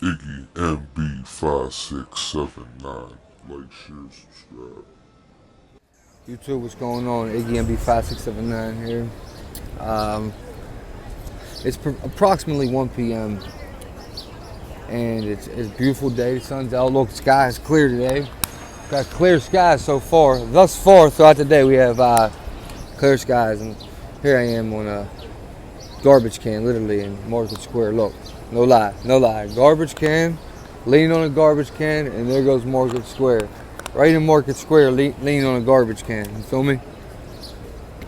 Iggy MB5679. Like, share, subscribe. YouTube, what's going on? Iggy MB5679 here. Um, it's approximately 1 p.m. and it's a beautiful day. The sun's out. Look, the sky is clear today. Got clear skies so far. Thus far throughout the day, we have clear skies, and here I am on a garbage can, literally in Market Square. Look, no lie, garbage can, leaning on a garbage can, and there goes Market Square. Right in Market Square, leaning on a garbage can. You feel me?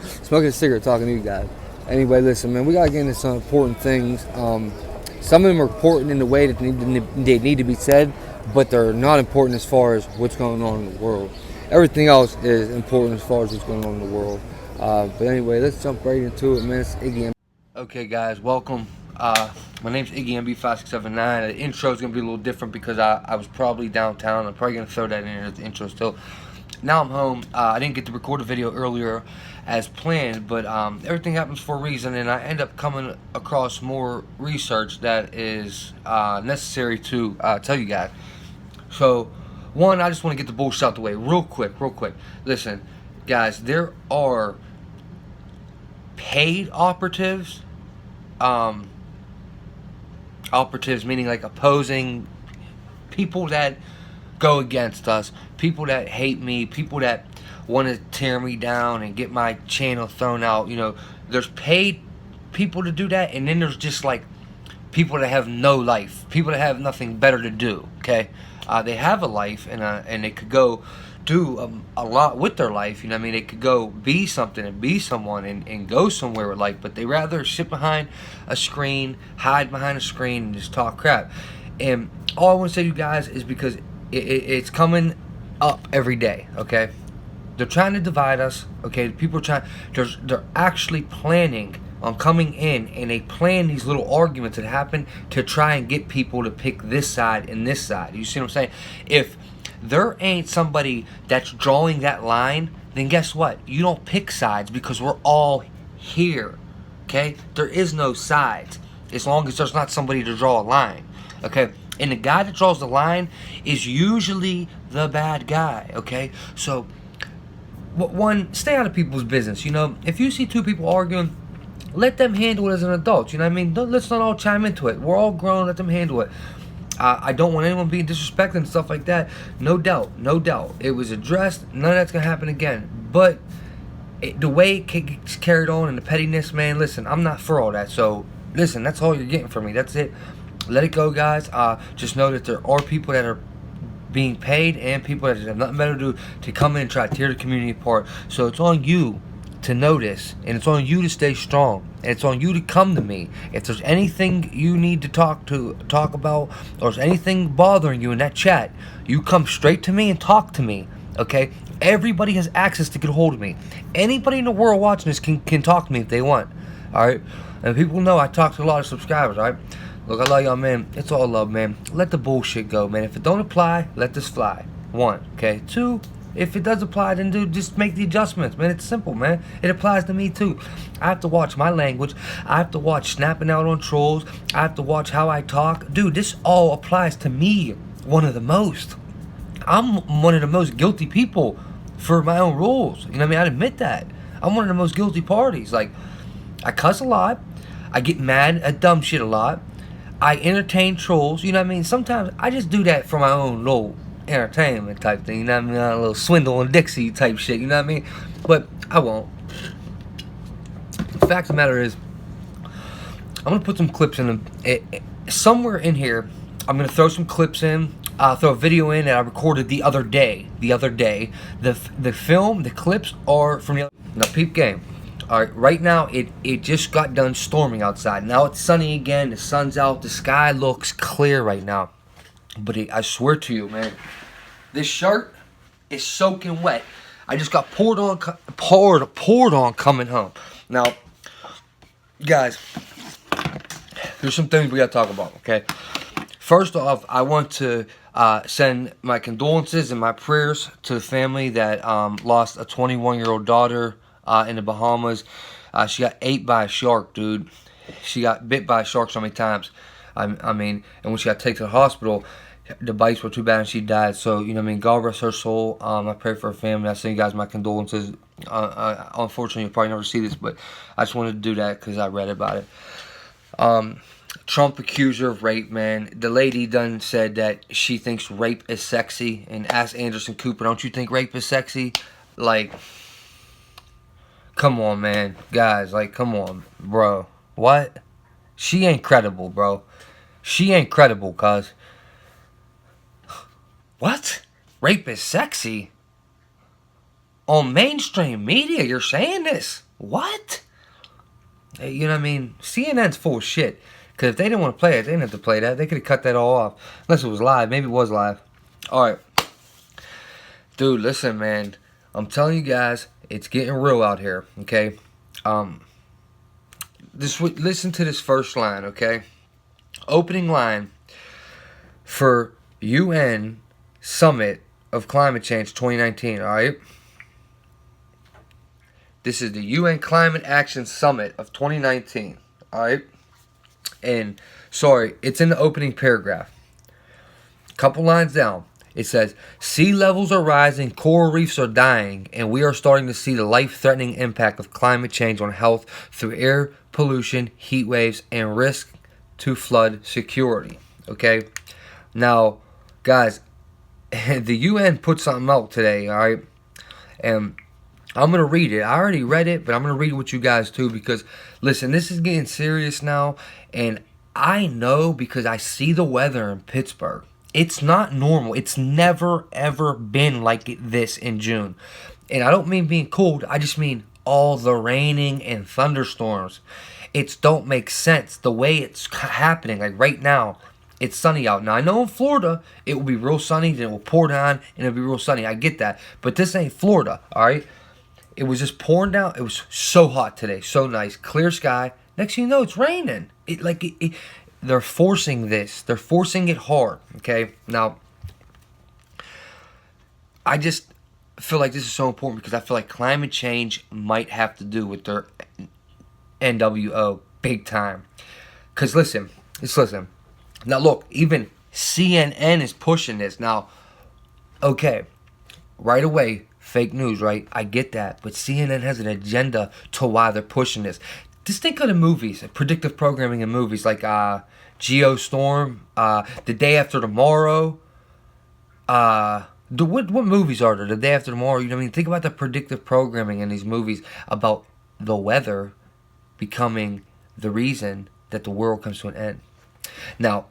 Smoking a cigarette, talking to you guys. Anyway, listen, man, we gotta get into some important things. Some of them are important in the way that they need to be said, but they're not important as far as what's going on in the world. Everything else is important as far as what's going on in the world. But anyway, let's jump right into it, man. It's Iggy. Okay, guys, welcome. My name's Iggy MB5679. The intro is going to be a little different because I was probably downtown. I'm probably going to throw that in as the intro still. Now I'm home. I didn't get to record a video earlier as planned, but everything happens for a reason, and I end up coming across more research that is necessary to tell you guys. So, one, I just want to get the bullshit out the way real quick. Listen, guys, there are paid operatives, operatives meaning like opposing people that go against us, people that hate me, people that want to tear me down and get my channel thrown out. You know, there's paid people to do that, and then there's just like people that have no life, people that have nothing better to do. Okay, they have a life, and they could go do a lot with their life. You know what I mean? They could go be something and be someone and go somewhere with life, but they rather sit behind a screen, hide behind a screen, and just talk crap. And all I want to say to you guys is because it's coming up every day. Okay, they're trying to divide us. Okay, people are trying. They're actually planning on coming in, and they plan these little arguments that happen to try and get people to pick this side and this side. You see what I'm saying? If there ain't somebody that's drawing that line, then guess what? You don't pick sides because we're all here. Okay? There is no sides as long as there's not somebody to draw a line. Okay? And the guy that draws the line is usually the bad guy. Okay? So, one, stay out of people's business. You know, if you see two people arguing, let them handle it as an adult. You know what I mean? Let's not all chime into it. We're all grown. Let them handle it. I don't want anyone being disrespected and stuff like that. No doubt. It was addressed. None of that's going to happen again. But the way it gets carried on and the pettiness, man, listen, I'm not for all that. So, listen, that's all you're getting from me. That's it. Let it go, guys. Just know that there are people that are being paid and people that have nothing better to do to come in and try to tear the community apart. So it's on you to notice, and it's on you to stay strong, and it's on you to come to me if there's anything you need to talk about, or there's anything bothering you in that chat. You come straight to me and talk to me. Okay, everybody has access to get a hold of me. Anybody in the world watching this can talk to me if they want. All right, and people know I talk to a lot of subscribers. All right, look, I love y'all, man. It's all love, man. Let the bullshit go, man. If it don't apply, let this fly. One, okay. Two, if it does apply, then dude, just make the adjustments, man. It's simple, man. It applies to me too. I have to watch my language. I have to watch snapping out on trolls. I have to watch how I talk. Dude, this all applies to me, one of the most. I'm one of the most guilty people for my own rules. You know what I mean? I admit that. I'm one of the most guilty parties. Like, I cuss a lot. I get mad at dumb shit a lot. I entertain trolls. You know what I mean? Sometimes I just do that for my own little entertainment type thing, you know what I mean? A little Swindle and Dixie type shit, you know what I mean? But I won't. The fact of the matter is, I'm gonna put some clips in somewhere in here. I'm gonna throw some clips in. I'll throw a video in that I recorded the other day. The film, the clips are from the now peep game. Alright, right now it just got done storming outside. Now it's sunny again, the sun's out, the sky looks clear right now. But I swear to you, man, this shirt is soaking wet. I just got poured on coming home. Now, guys, there's some things we gotta talk about. Okay, first off, I want to send my condolences and my prayers to the family that lost a 21-year-old daughter in the Bahamas. She got ate by a shark, dude. She got bit by a shark so many times. I mean, and when she got taken to the hospital, the bites were too bad and she died. So, you know what I mean? God rest her soul. I pray for her family. I send you guys my condolences. Unfortunately, you'll probably never see this, but I just wanted to do that because I read about it. Trump accused her of rape, man. The lady done said that she thinks rape is sexy. And asked Anderson Cooper, don't you think rape is sexy? Like, come on, man. Guys, like, come on, bro. What? She ain't credible, bro. She ain't credible, cuz. What? Rape is sexy? On mainstream media, you're saying this? What? Hey, you know what I mean? CNN's full of shit. Because if they didn't want to play it, they didn't have to play that. They could have cut that all off. Unless it was live. Maybe it was live. Alright. Dude, listen, man. I'm telling you guys, it's getting real out here. Okay? Listen to this first line, okay? Opening line for UN Summit of Climate Change 2019, alright? This is the UN Climate Action Summit of 2019, alright? And, sorry, it's in the opening paragraph. Couple lines down. It says, sea levels are rising, coral reefs are dying, and we are starting to see the life-threatening impact of climate change on health through air pollution, heat waves, and risk to flood security. Okay? Now, guys, the UN put something out today, alright? And I'm going to read it. I already read it, but I'm going to read it with you guys too because, listen, this is getting serious now, and I know because I see the weather in Pittsburgh. It's not normal. It's never, ever been like this in June. And I don't mean being cold. I just mean all the raining and thunderstorms. It don't make sense the way it's happening. Like right now, it's sunny out. Now, I know in Florida, it will be real sunny, then it will pour down, and it'll be real sunny. I get that. But this ain't Florida, all right? It was just pouring down. It was so hot today. So nice. Clear sky. Next thing you know, it's raining. They're forcing this. They're forcing it hard. Okay? Now, I just feel like this is so important because I feel like climate change might have to do with their NWO big time. Because listen. Now look, even CNN is pushing this. Now, okay, right away, fake news, right? I get that. But CNN has an agenda to why they're pushing this. Just think of the movies, predictive programming in movies like Geostorm, The Day After Tomorrow. What movies are there? The Day After Tomorrow. You know what I mean? Think about the predictive programming in these movies about the weather becoming the reason that the world comes to an end. Now,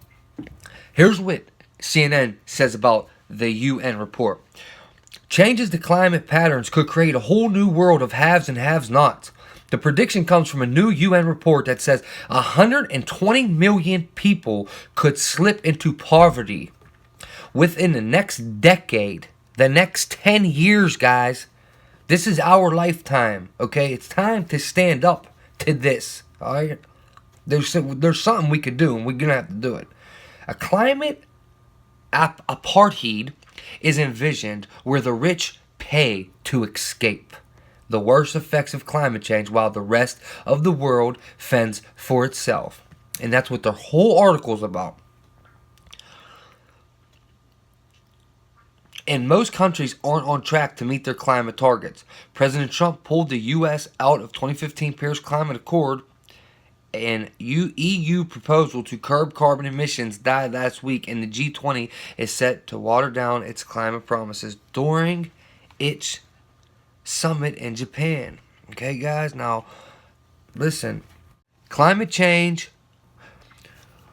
here's what CNN says about the UN report. Changes to climate patterns could create a whole new world of haves and have-nots. The prediction comes from a new UN report that says 120 million people could slip into poverty within the next decade. The next 10 years, guys. This is our lifetime, okay? It's time to stand up to this, all right? There's something we could do, and we're going to have to do it. A climate apartheid is envisioned where the rich pay to escape the worst effects of climate change while the rest of the world fends for itself. And that's what their whole article is about. And most countries aren't on track to meet their climate targets. President Trump pulled the U.S. out of 2015 Paris Climate Accord, and EU proposal to curb carbon emissions died last week, and the G20 is set to water down its climate promises during its summit in Japan. Okay, guys? Now, listen. Climate change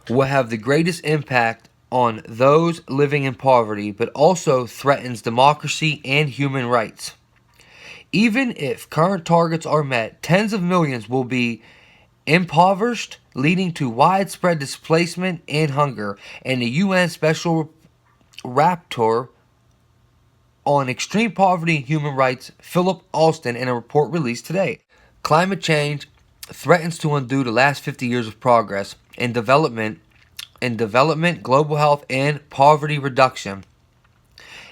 will have the greatest impact on those living in poverty, but also threatens democracy and human rights. Even if current targets are met, tens of millions will be impoverished, leading to widespread displacement and hunger. And the UN Special Rapporteur on Extreme Poverty and Human Rights, Philip Alston, in a report released today. Climate change threatens to undo the last 50 years of progress in development, global health, and poverty reduction.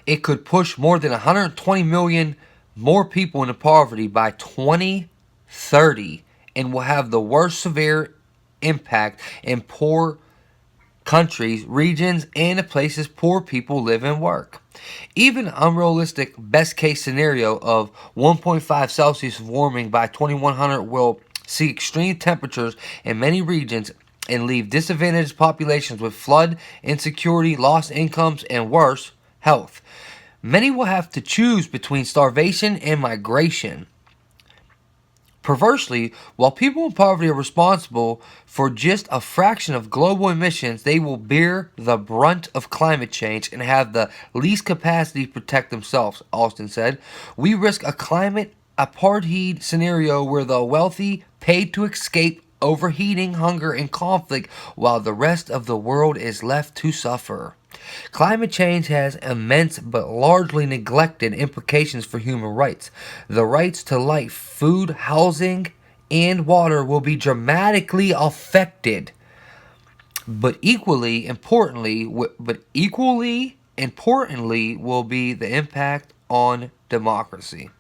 It could push more than 120 million more people into poverty by 2030 and will have the worst severe impact in poor countries, regions, and the places poor people live and work. Even unrealistic best case scenario of 1.5 Celsius warming by 2100 will see extreme temperatures in many regions and leave disadvantaged populations with flood, insecurity, lost incomes, and worse, health. Many will have to choose between starvation and migration. Perversely, while people in poverty are responsible for just a fraction of global emissions, they will bear the brunt of climate change and have the least capacity to protect themselves, Austin said. We risk a climate apartheid scenario where the wealthy pay to escape overheating, hunger, and conflict while the rest of the world is left to suffer. Climate change has immense but largely neglected implications for human rights. The rights to life, food, housing, and water will be dramatically affected. But equally importantly will be the impact on democracy,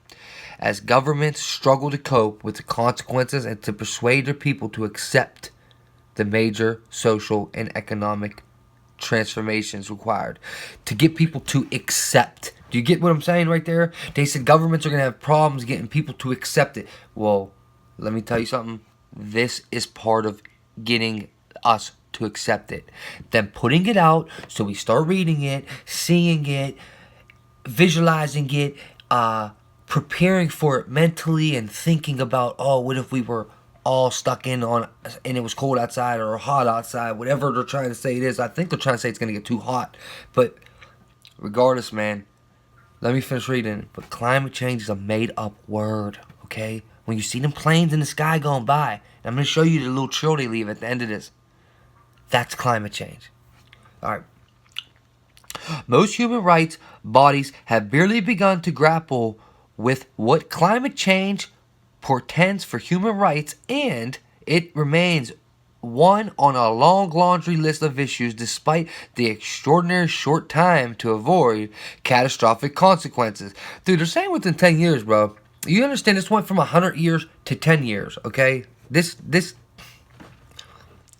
as governments struggle to cope with the consequences and to persuade their people to accept the major social and economic transformations required. To get people to accept. Do you get what I'm saying right there? They said governments are going to have problems getting people to accept it. Well, let me tell you something. This is part of getting us to accept it. Them putting it out so we start reading it, seeing it, visualizing it, preparing for it mentally and thinking about, oh, what if we were all stuck in on and it was cold outside or hot outside, whatever they're trying to say it is. I think they're trying to say it's going to get too hot. But regardless, man, let me finish reading. But climate change is a made up word, okay? When you see them planes in the sky going by, I'm going to show you the little trail they leave at the end of this. That's climate change. All right. Most human rights bodies have barely begun to grapple with what climate change portends for human rights, and it remains one on a long laundry list of issues despite the extraordinary short time to avoid catastrophic consequences. Dude, they're saying within 10 years, bro. You understand this went from 100 years to 10 years, okay? This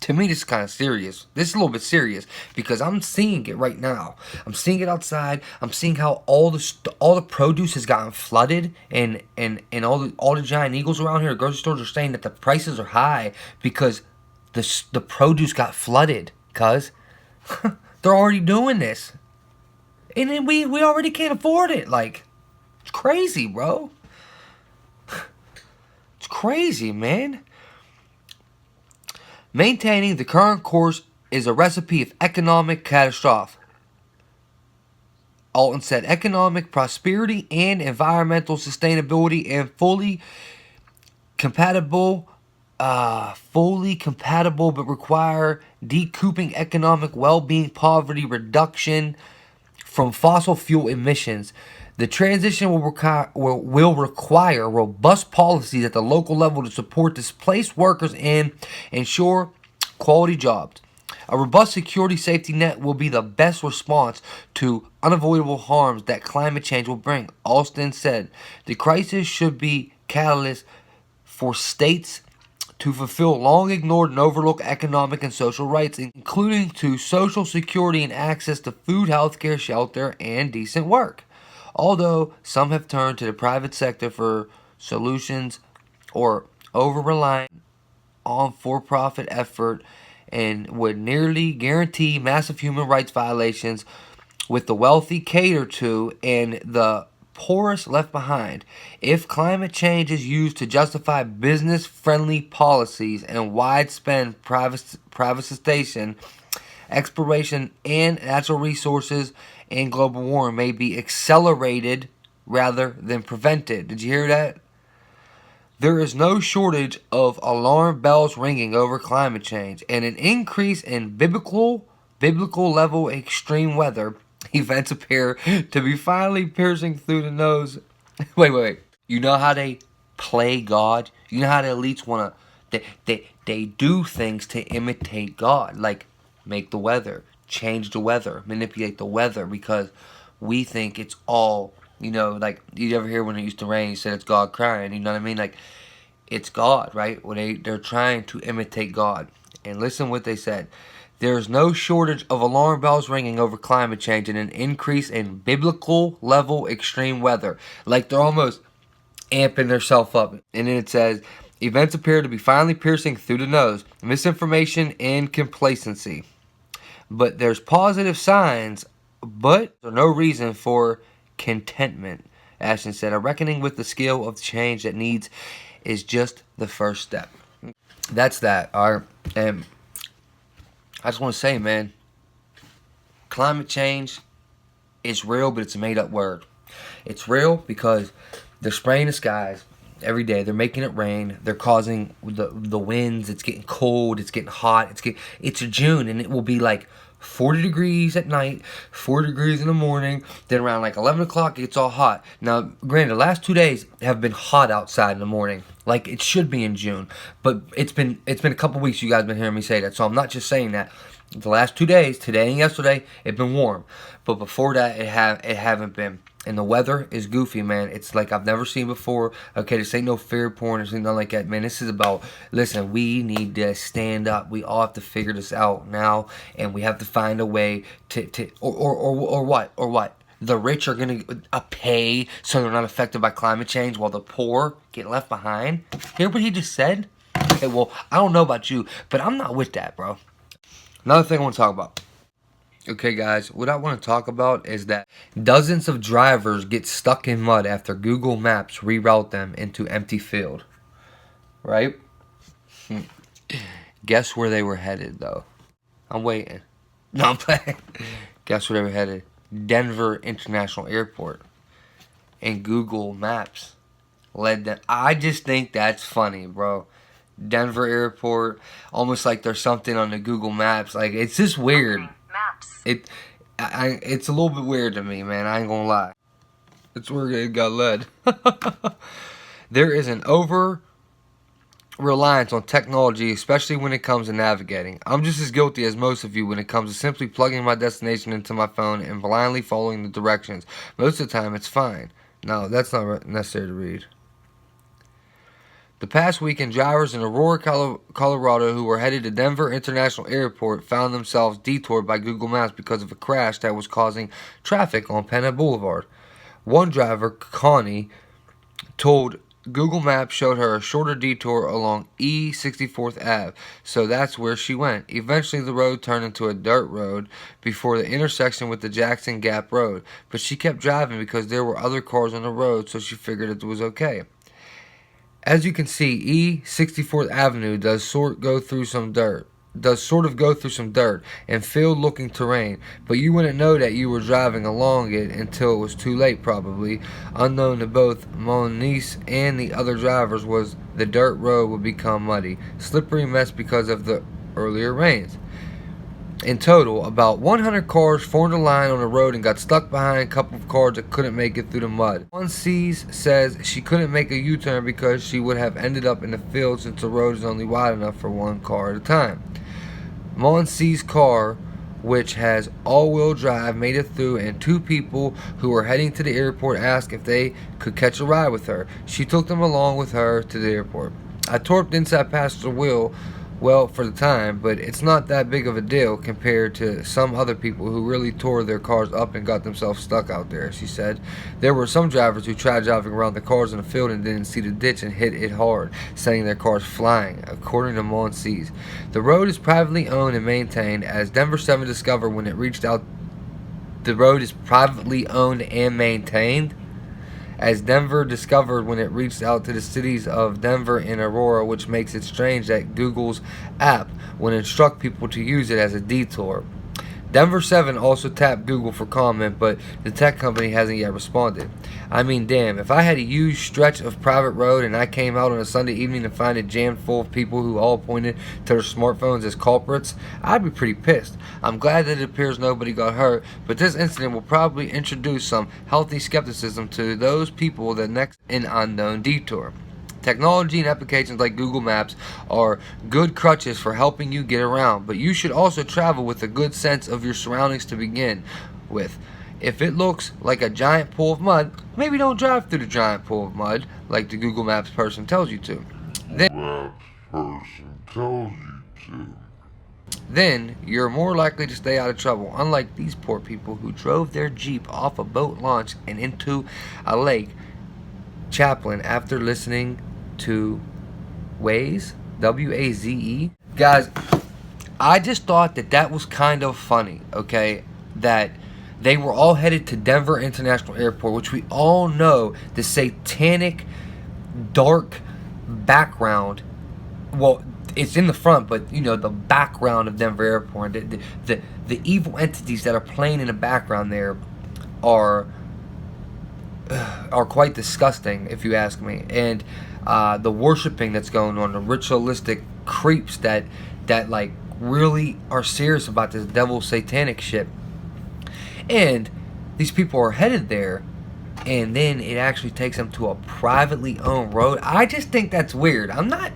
to me, this is kind of serious. This is a little bit serious because I'm seeing it right now. I'm seeing it outside. I'm seeing how all the produce has gotten flooded, and all the giant eagles around here, grocery stores are saying that the prices are high because the produce got flooded. Cause they're already doing this, and then we already can't afford it. Like, it's crazy, bro. It's crazy, man. Maintaining the current course is a recipe of economic catastrophe. Alton said economic prosperity and environmental sustainability and fully compatible but require decoupling economic well-being, poverty reduction from fossil fuel emissions. The transition will require robust policies at the local level to support displaced workers and ensure quality jobs. A robust security safety net will be the best response to unavoidable harms that climate change will bring. Austin said the crisis should be catalyst for states to fulfill long ignored and overlooked economic and social rights, including to social security and access to food, healthcare, shelter, and decent work. Although some have turned to the private sector for solutions or over-relying on for-profit effort and would nearly guarantee massive human rights violations with the wealthy catered to and the poorest left behind. If climate change is used to justify business-friendly policies and widespread privatization, exploration and natural resources and global warming may be accelerated rather than prevented. Did you hear that? There is no shortage of alarm bells ringing over climate change, and an increase in biblical level extreme weather events appear to be finally piercing through the nose. Wait. You know how they play God? You know how the elites want to... They do things to imitate God, like make the weather, change the weather, manipulate the weather, because we think it's all, like, you ever hear when it used to rain, you said it's God crying, you know what I mean? Like, it's God, right? Well, they're trying to imitate God. And listen what they said. There is no shortage of alarm bells ringing over climate change and an increase in biblical level extreme weather. Like they're almost amping themselves up. And then it says, events appear to be finally piercing through the nose. Misinformation and complacency. But there's positive signs, but there's no reason for contentment. Ashton said, a reckoning with the scale of change that needs is just the first step. That's that. Alright. And I just want to say, man, climate change is real, but it's a made-up word. It's real because they're spraying the skies every day. They're making it rain. They're causing the winds. It's getting cold. It's getting hot. It's June, and it will be like 40 degrees at night, 40 degrees in the morning. Then around like 11 o'clock, it gets all hot. Now, granted, the last 2 days have been hot outside in the morning. Like it should be in June, but it's been a couple weeks. You guys been hearing me say that, so I'm not just saying that. The last 2 days, today and yesterday, it's been warm, but before that, it haven't been. And the weather is goofy, man. It's like I've never seen before. Okay, this ain't no fear porn or something like that, man. This is about, listen, we need to stand up. We all have to figure this out now, and we have to find a way or what? The rich are going to pay so they're not affected by climate change while the poor get left behind. Hear what he just said? Okay, well, I don't know about you, but I'm not with that, bro. Another thing I want to talk about. Okay, guys, what I want to talk about is that dozens of drivers get stuck in mud after Google Maps reroute them into empty field. Right? Guess where they were headed, though? I'm waiting. No, I'm playing. Guess where they were headed? Denver International Airport. And Google Maps led them. I just think that's funny, bro. Denver Airport, almost like there's something on the Google Maps. Like, it's just weird. Okay, maps. It's a little bit weird to me, man. I ain't gonna lie. It's where it got led. There is an over-reliance on technology, especially when it comes to navigating. I'm just as guilty as most of you when it comes to simply plugging my destination into my phone and blindly following the directions. Most of the time, it's fine. No, that's not necessary to read. The past weekend, drivers in Aurora, Colorado, who were headed to Denver International Airport found themselves detoured by Google Maps because of a crash that was causing traffic on Penna Boulevard. One driver, Connie, told Google Maps showed her a shorter detour along E64th Ave, so that's where she went. Eventually, the road turned into a dirt road before the intersection with the Jackson Gap Road, but she kept driving because there were other cars on the road, so she figured it was okay. As you can see, E64th Avenue does sort of go through some dirt and field-looking terrain, but you wouldn't know that you were driving along it until it was too late, probably. Unknown to both Moniz and the other drivers was the dirt road would become muddy, slippery mess because of the earlier rains. In total, about 100 cars formed a line on the road and got stuck behind a couple of cars that couldn't make it through the mud. Moniz says she couldn't make a U-turn because she would have ended up in the field since the road is only wide enough for one car at a time. Moniz's car, which has all-wheel drive, made it through, and two people who were heading to the airport asked if they could catch a ride with her. She took them along with her to the airport. I torqued inside passenger wheel well for the time, but it's not that big of a deal compared to some other people who really tore their cars up and got themselves stuck out there, she said. There were some drivers who tried driving around the cars in the field and didn't see the ditch and hit it hard, sending their cars flying, according to Moniz. The road is privately owned and maintained, as Denver 7 discovered when it reached out. The road is privately owned and maintained, as Denver discovered when it reached out to the cities of Denver and Aurora, which makes it strange that Google's app would instruct people to use it as a detour. Denver 7 also tapped Google for comment, but the tech company hasn't yet responded. I mean, damn, if I had a huge stretch of private road and I came out on a Sunday evening to find it jammed full of people who all pointed to their smartphones as culprits, I'd be pretty pissed. I'm glad that it appears nobody got hurt, but this incident will probably introduce some healthy skepticism to those people that next an unknown detour. Technology and applications like Google Maps are good crutches for helping you get around, but you should also travel with a good sense of your surroundings to begin with. If it looks like a giant pool of mud, maybe don't drive through the giant pool of mud like the Google Maps person tells you to. then you're more likely to stay out of trouble. Unlike these poor people who drove their Jeep off a boat launch and into a lake. Chaplain, after listening to Waze, W-A-Z-E. Guys, I just thought that was kind of funny, okay? That they were all headed to Denver International Airport, which we all know the satanic, dark background. Well, it's in the front, but you know the background of Denver Airport, the evil entities that are playing in the background there are quite disgusting, if you ask me. And the worshiping that's going on, the ritualistic creeps that like really are serious about this devil satanic shit. And these people are headed there, and then it actually takes them to a privately owned road. I just think that's weird. I'm not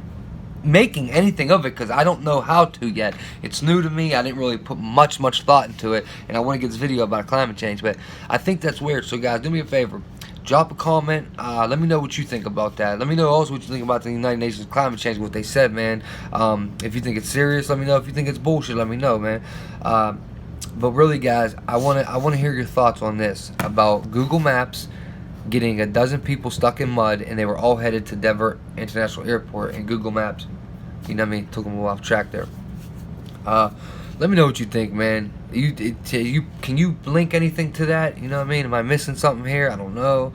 making anything of it because I don't know how to yet. It's new to me. I didn't really put much thought into it, and I want to get this video about climate change, but I think that's weird. So guys, do me a favor, drop a comment. Let me know what you think about that. Let me know also what you think about the United Nations climate change, what they said, man. If you think it's serious, let me know. If you think it's bullshit, let me know, man. But really, guys, I want to hear your thoughts on this about Google Maps getting a dozen people stuck in mud, and they were all headed to Denver International Airport, and Google Maps, you know what I mean, took them off track there. Let me know what you think, man. Can you link anything to that? You know what I mean? Am I missing something here? I don't know.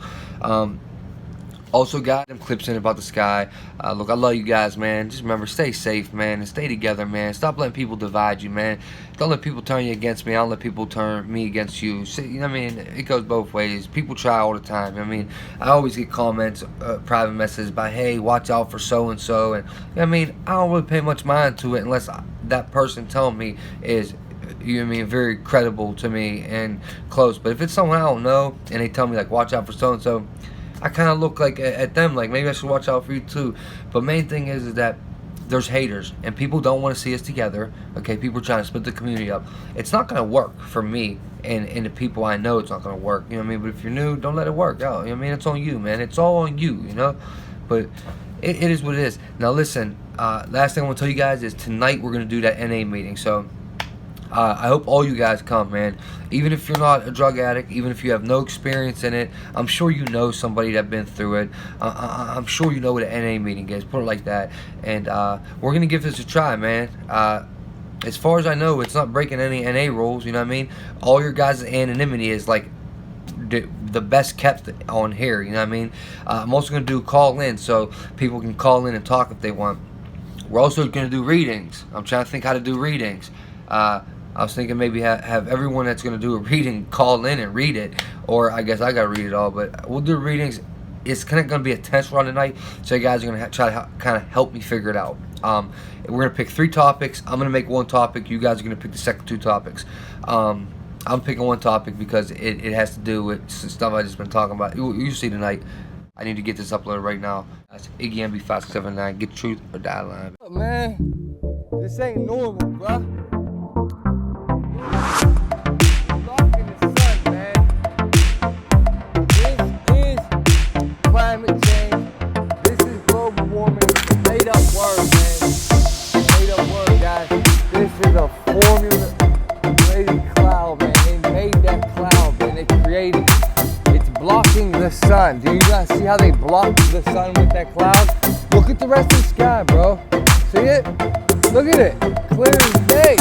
Also got them clips in about the sky. Look, I love you guys, man. Just remember, stay safe, man, and stay together, man. Stop letting people divide you, man. Don't let people turn you against me. I don't let people turn me against you. See, you know what I mean? It goes both ways. People try all the time. I mean, I always get comments, private messages by, hey, watch out for so-and-so. And, you know what I mean? I don't really pay much mind to it unless that person telling me is, you know what I mean, very credible to me and close. But if it's someone I don't know and they tell me, like, watch out for so-and-so, I kind of look like at them like maybe I should watch out for you too. But main thing is that there's haters and people don't want to see us together. Okay, people are trying to split the community up. It's not going to work for me and the people I know. It's not going to work, you know what I mean? But if you're new, don't let it work out, you know what I mean? It's on you, man. It's all on you, you know? But it is what it is. Now listen, last thing I want to tell you guys is tonight we're going to do that NA meeting. So I hope all you guys come, man. Even if you're not a drug addict, even if you have no experience in it, I'm sure you know somebody that's been through it. I'm sure you know what an NA meeting is, put it like that. And we're going to give this a try, man. As far as I know, it's not breaking any NA rules, you know what I mean? All your guys' anonymity is like the best kept on here, you know what I mean? I'm also going to do call in so people can call in and talk if they want. We're also going to do readings. I'm trying to think how to do readings. I was thinking maybe have everyone that's going to do a reading call in and read it. Or I guess I got to read it all. But we'll do readings. It's kind of going to be a test run tonight. So you guys are going to try to kind of help me figure it out. We're going to pick 3 topics. I'm going to make 1 topic. You guys are going to pick the second 2 topics. I'm picking 1 topic because it has to do with stuff I just been talking about. You see tonight. I need to get this uploaded right now. That's Iggy MB579. Get truth or die line. Look, man, this ain't normal, bruh. Lock in the sun, man. This is climate change. This is global warming. It's a made-up word, man. Made-up word, guys. This is a formula-created cloud, man. They made that cloud, man. They created it. It's blocking the sun. Do you guys see how they block the sun with that cloud? Look at the rest of the sky, bro. See it? Look at it. Clear as day.